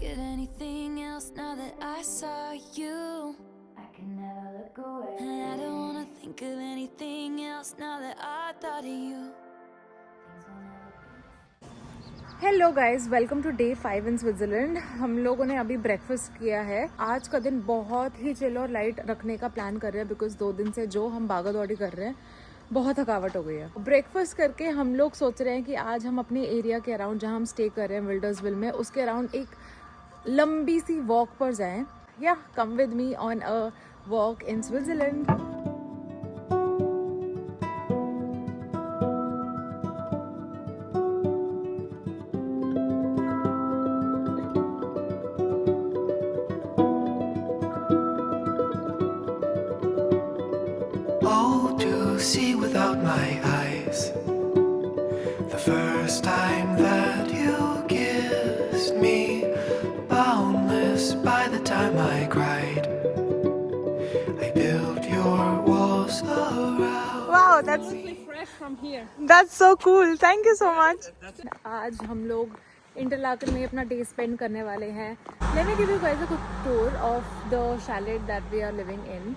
at anything else now that I saw you. I can never look away. And I don't wanna think of anything else now that I thought of you. Hello guys, welcome to day 5 in Switzerland. हम लोगों ने अभी breakfast किया है। आज का दिन बहुत ही चिल और लाइट रखने का प्लान कर रहे हैं बिकॉज 2 दिन से जो हम भागा दौड़ी कर रहे हैं बहुत थकावट हो गई है। ब्रेकफास्ट करके हम लोग सोच रहे हैं कि आज हम अपने एरिया के अराउंड जहाँ हम स्टे कर रहे हैं विल्डर्सविल में, उसके अराउंड एक लंबी सी वॉक पर जाएं। या come with me on a walk in Switzerland. See without my eyes, the first time that you kissed me, boundless by the time I cried, I built your walls around. Wow, that's fresh from here. That's so cool. Thank you so much. आज हम लोग Interlaken में अपना day spend करने वाले हैं। Let me give you guys a quick tour of the chalet that we are living in,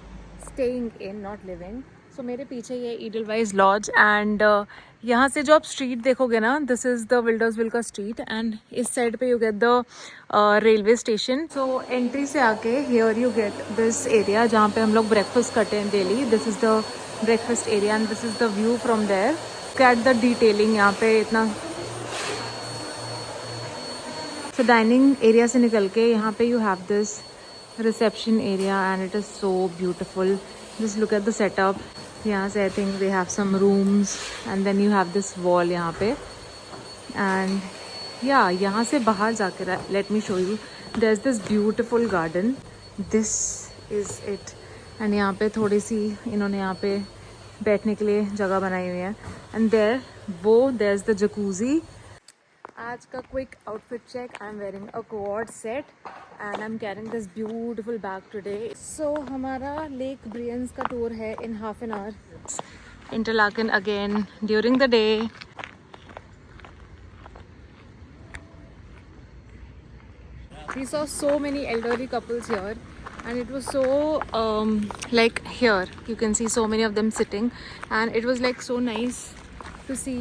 staying in, not living. So मेरे पीछे ये ईडलवाइज लॉज एंड यहाँ से जो आप स्ट्रीट देखोगे ना, दिस इज़ द विल्डर्सविल का स्ट्रीट एंड इस साइड पे you get the railway station. So entry से आके here you get this area जहाँ पे हम लोग ब्रेकफास्ट करते हैं daily. This is the breakfast area and this is the view from there. Get the detailing यहाँ पे इतना। सो डाइनिंग एरिया से निकल के यहाँ पे you have this reception area and it is so beautiful. Just look at the setup. यहाँ से I think they have some rooms and then you have this wall यहाँ पे एंड या यहाँ से बाहर जाके let me show you, there is this beautiful garden. This is it. And यहाँ पे थोड़ी सी इन्होंने यहाँ पे बैठने के लिए जगह बनाई हुई है and there is the jacuzzi. आज का quick outfit check. I am wearing a coord set and I am carrying this beautiful bag today. So हमारा लेक ब्रियंस का टूर है in half an hour. Interlaken again during the day. We saw so many elderly couples here and it was so like here you can see so many of them sitting and it was like so nice to see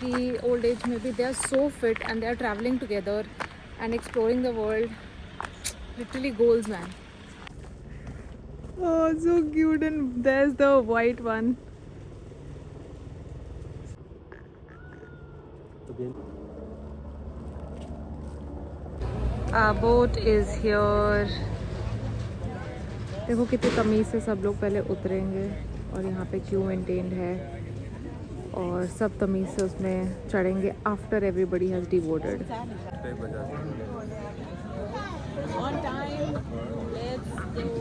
कि old age में भी they are so fit and they are traveling together and exploring the world. Literally goals, man. Oh, so cute. And there's the white one. Our boat is here. देखो कितनी तमीज़ से सब लोग पहले उतरेंगे और यहाँ पे क्यू मेंटेन्ड है और सब तमीज़ से उसमें चढ़ेंगे after everybody has devoted. On time, let's go.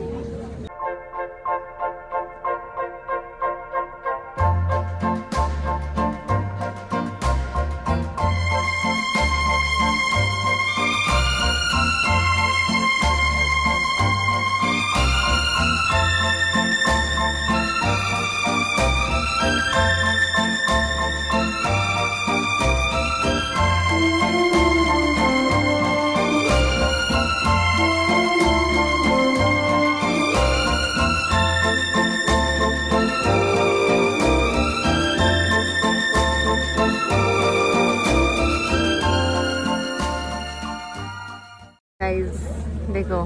देखो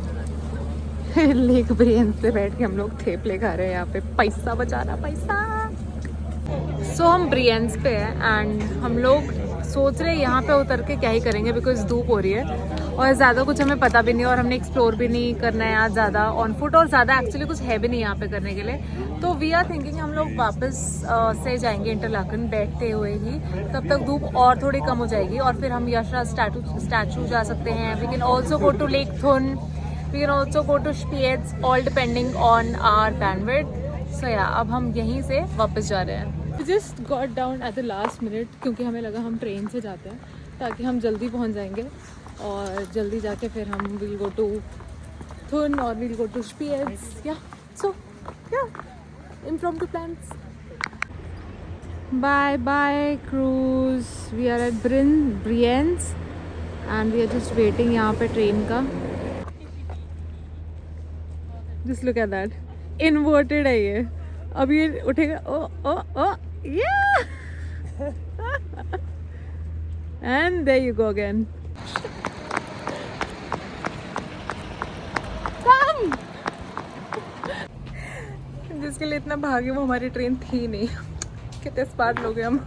लेक ब्रियंस से बैठ के हम लोग थेपले खा रहे हैं यहाँ पे। पैसा बचाना, पैसा। सो हम ब्रियंस पे हैं एंड हम लोग सोच रहे हैं यहाँ पे उतर के क्या ही करेंगे बिकॉज धूप हो रही है और ज़्यादा कुछ हमें पता भी नहीं और हमने एक्सप्लोर भी नहीं करना है यहाँ ज़्यादा ऑन फुट और ज़्यादा एक्चुअली कुछ है भी नहीं यहाँ पे करने के लिए। तो वी आर थिंकिंग हम लोग वापस से जाएंगे इंटरलाकन बैठते हुए ही, तब तक धूप और थोड़ी कम हो जाएगी और फिर हम यशराज स्टैचू जा सकते हैं। We can also go to lake Thun, we can also go to Spiez, all depending on our bandwidth. So या अब हम यहीं से वापस जा रहे हैं। Just got down at the last minute क्योंकि हमें लगा हम ट्रेन से जाते हैं ताकि हम जल्दी पहुंच जाएंगे और जल्दी जाके फिर हम विल गो टू थुन और विल गो टू स्पियट्स। या सो या impromptu plans. Bye bye cruise. We are at Brienz and we are just waiting यहाँ पे ट्रेन का. Just look at that, inverted है ये. अब ये उठेगा. Oh oh oh yeah and there you go again. जिसके लिए इतना भागे वो हमारी ट्रेन थी नहीं. कितने स्मार्ट लोग हैं हम.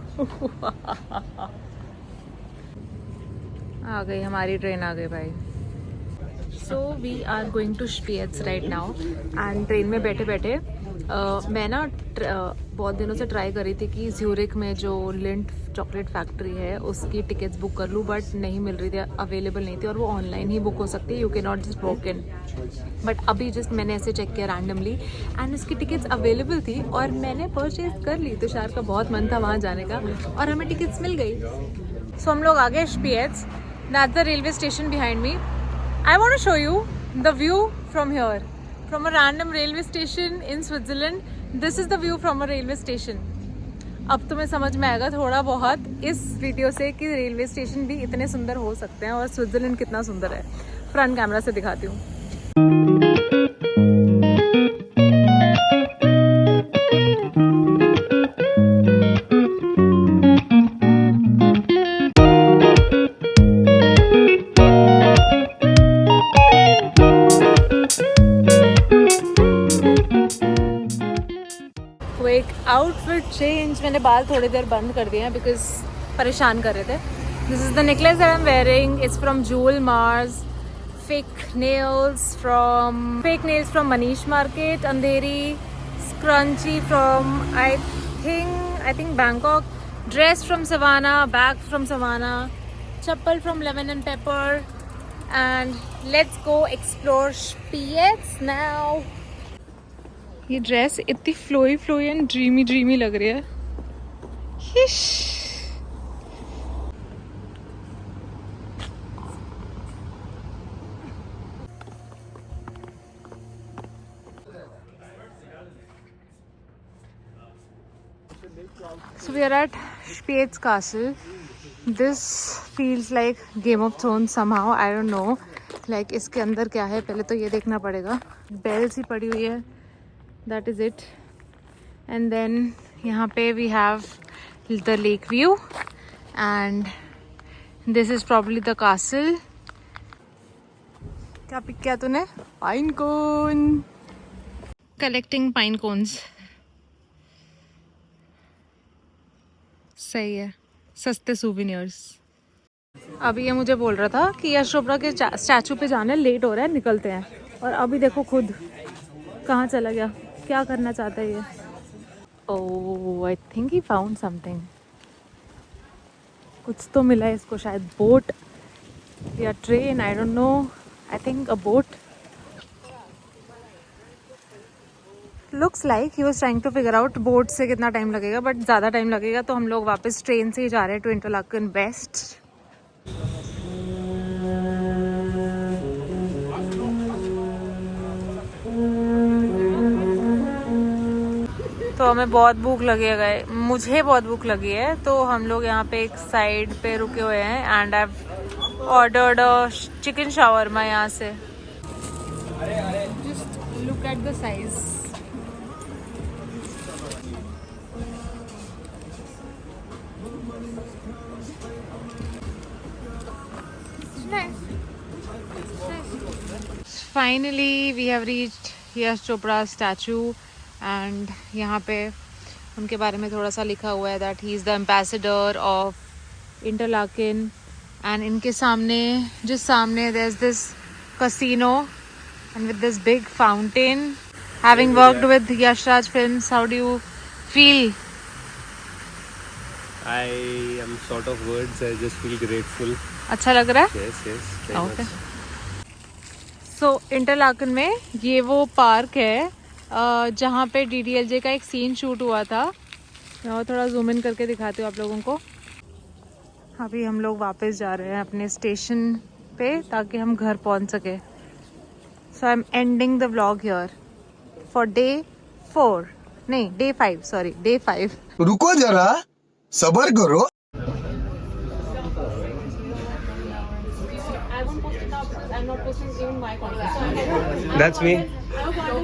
आ गई हमारी ट्रेन, आ गई भाई. So we are going to Spiez right now. And train में बैठे बैठे मैं ना बहुत दिनों से ट्राई कर रही थी कि ज्यूरिक में जो लिंट चॉकलेट फैक्ट्री है उसकी टिकट्स बुक कर लूँ, बट नहीं मिल रही थी, अवेलेबल नहीं थी. और वो ऑनलाइन ही बुक हो सकती है, you can not just walk in. But अभी जस्ट मैंने ऐसे चेक किया रैंडमली एंड उसकी टिकट्स अवेलेबल थी और मैंने परचेज कर ली. तुषार का बहुत मन था वहाँ जाने का और हमें टिकट्स मिल गई. सो हम लोग आ गए Spiez. That's the railway station behind me. I want to show you the view from here, from a random railway station in Switzerland. This is the view from a railway station. अब तुम्हें समझ में आएगा थोड़ा बहुत इस video से कि रेलवे स्टेशन भी इतने सुंदर हो सकते हैं और स्विट्जरलैंड कितना सुंदर है. फ्रंट कैमरा से दिखाती हूँ. Outfit change. मैंने बाल थोड़ी देर बंद कर दिए हैं बिकॉज परेशान कर रहे थे. This is the necklace that I am wearing. It's from jewel mars. Fake nails from Manish market Andheri. Scrunchie from I think Bangkok. Dress from Savana. Bag from Savana. चप्पल from Lemon and Pepper. And let's go explore Spiez now. ये dress इतनी flowy and dreamy लग रही है. So we are at Spiez Castle. This feels like Game of Thrones somehow. I don't know. Like इसके अंदर क्या है पहले तो ये देखना पड़ेगा. बेल्स ही पड़ी हुई है. That is it. And then यहाँ पे we have the lake view and this is probably the castle. क्या पिक किया तूने? Pine cone. Collecting pine cones. सही है, सस्ते souvenirs. अभी ये मुझे बोल रहा था कि यश चोपड़ा के स्टैचू पे जाना है, लेट हो रहा है, निकलते हैं. और अभी देखो खुद कहाँ चला गया. क्या करना चाहता है ये? Oh I think he found something. कुछ तो मिला है इसको, शायद बोट या train. I don't know. I think a boat. Looks like he was trying to figure out boat से कितना टाइम लगेगा, बट ज़्यादा टाइम लगेगा तो हम लोग वापस ट्रेन से ही जा रहे हैं टू इंटरलाकन वेस्ट. तो हमें बहुत भूख लगी है, मुझे बहुत भूख लगी है. तो हम लोग यहाँ पे एक साइड पे रुके हुए हैं and I have ordered chicken shawarma यहाँ से. Just look at the size. Finally we have reached Yash Chopra statue and यहाँ पे उनके बारे में थोड़ा सा लिखा हुआ है that he is the ambassador of Interlaken. and इनके सामने just सामने there's this casino and with this big fountain. Having worked with Yash Raj Films, how do you feel? I am short of words. I just feel grateful. अच्छा लग रहा है? Yes, very Okay. much. सो Interlaken में ये वो park है जहाँ पे DDLJ का एक सीन शूट हुआ था. मैं थोड़ा जूम इन करके दिखाती हूँ आप लोगों को. अभी हम लोग वापस जा रहे हैं अपने स्टेशन पे ताकि हम घर पहुँच सके. So I am ending the vlog here for day 4 नहीं डे 5 सॉरी डे 5. रुको जरा सबर करो. now because I'm not posting even my content. So I'm That's me.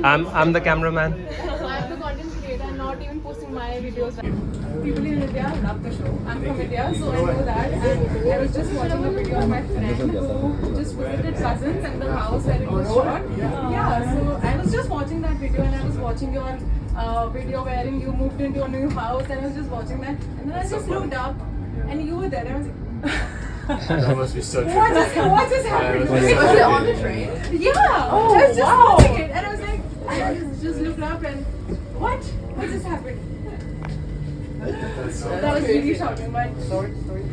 I'm the cameraman. I'm the content creator and not even posting my videos. People in India love the show. I'm from India, so I know that. And I was just watching a video of my friend who just visited cousins and the house where it was shot. Yeah, so I was just watching that video and I was watching your video wherein you moved into a new house and I was just watching that. And then I just looked up and you were there. I was like, That must be so true. what just happened? Was it on the train? Yeah. Oh, I was just wow. watching it and I was like, I just looked up and what just happened? That was really shocking, but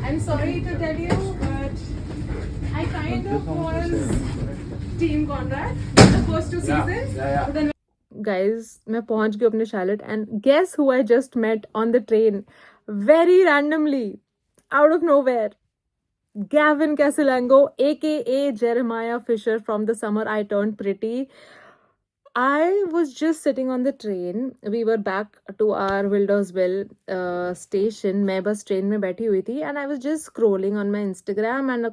I'm sorry to tell you, but I kind of was Team Conrad the first two seasons. But then guys, मैं पहुंच गई अपने Charlotte and guess who I just met on the train very randomly out of nowhere. Gavin Casalango, aka Jeremiah Fisher from The Summer I Turned Pretty. I was just sitting on the train. We were back to our Wilderswell station. मैं बस train में बैठी हुई थी and I was just scrolling on my Instagram and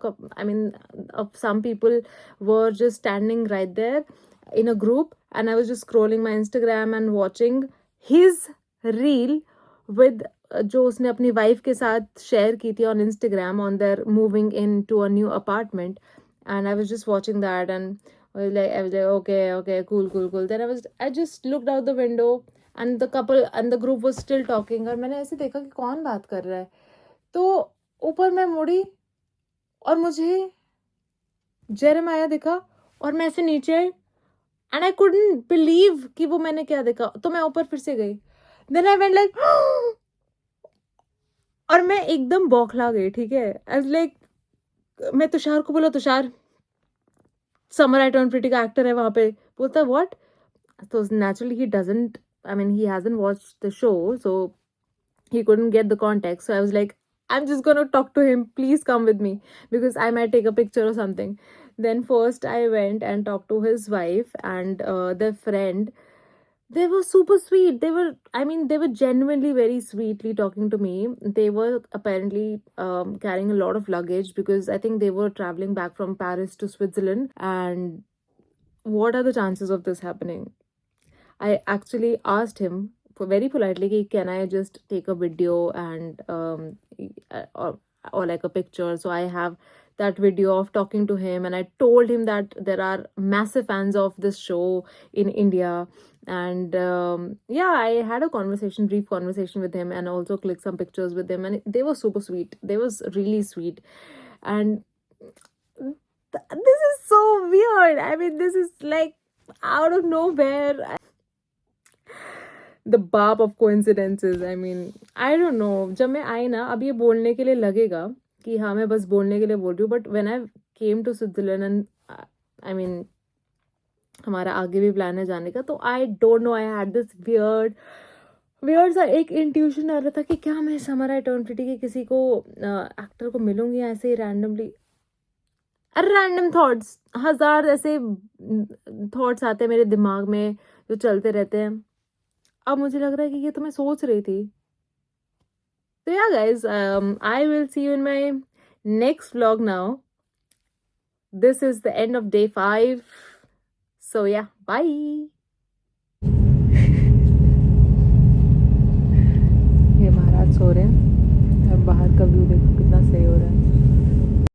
some people were just standing right there in a group and I was just scrolling my Instagram and watching his reel with जो उसने अपनी wife के साथ share की थी on Instagram on their moving into a new apartment and I was just watching that and I was like, okay, cool. Then I just looked out the window and the couple and the group was still talking और मैंने ऐसे देखा कि कौन बात कर रहा है तो ऊपर मैं मुड़ी और मुझे जेरेमाया दिखा और मैं ऐसे नीचे आई and I couldn't believe कि वो मैंने क्या देखा तो मैं ऊपर फिर से गई then I went like और मैं एकदम बौखला गई ठीक है I was like मैं तुषार को बोला Tushar summer I turn pretty का एक्टर है वहाँ पे बोलता है व्हाट तो naturally he doesn't he hasn't watched the show so he couldn't get the context so I was like I'm just gonna talk to him please come with me because I might take a picture or something then first I went and talked to his wife and their friend. They were super sweet. They were genuinely very sweetly talking to me. They were apparently carrying a lot of luggage because I think they were traveling back from Paris to Switzerland. And what are the chances of this happening? I actually asked him very politely, can I just take a video and or like a picture? So I have that video of talking to him and I told him that there are massive fans of this show in India and I had a brief conversation with him and also clicked some pictures with him and they were super sweet. They was really sweet and this is so weird. This is like out of nowhere. The barb of coincidences. I don't know. जब मैं आई ना अब ये बोलने के लिए लगेगा कि हाँ मैं बस बोलने के लिए बोल रही हूँ but when I came to Switzerland and हमारा आगे भी प्लान है जाने का तो I don't know I had this weird सा एक इंट्यूशन आ रहा था कि क्या मैं समर आई टर्न प्रिटी के किसी को एक्टर को मिलूंगी ऐसे ही रैंडमली रैंडम थॉट्स 1000 ऐसे थॉट्स आते हैं मेरे दिमाग में जो चलते रहते हैं अब मुझे लग रहा है कि ये तो मैं सोच रही थी So yeah guys, I will see you in my next vlog now. This is the end of day 5. So yeah, bye.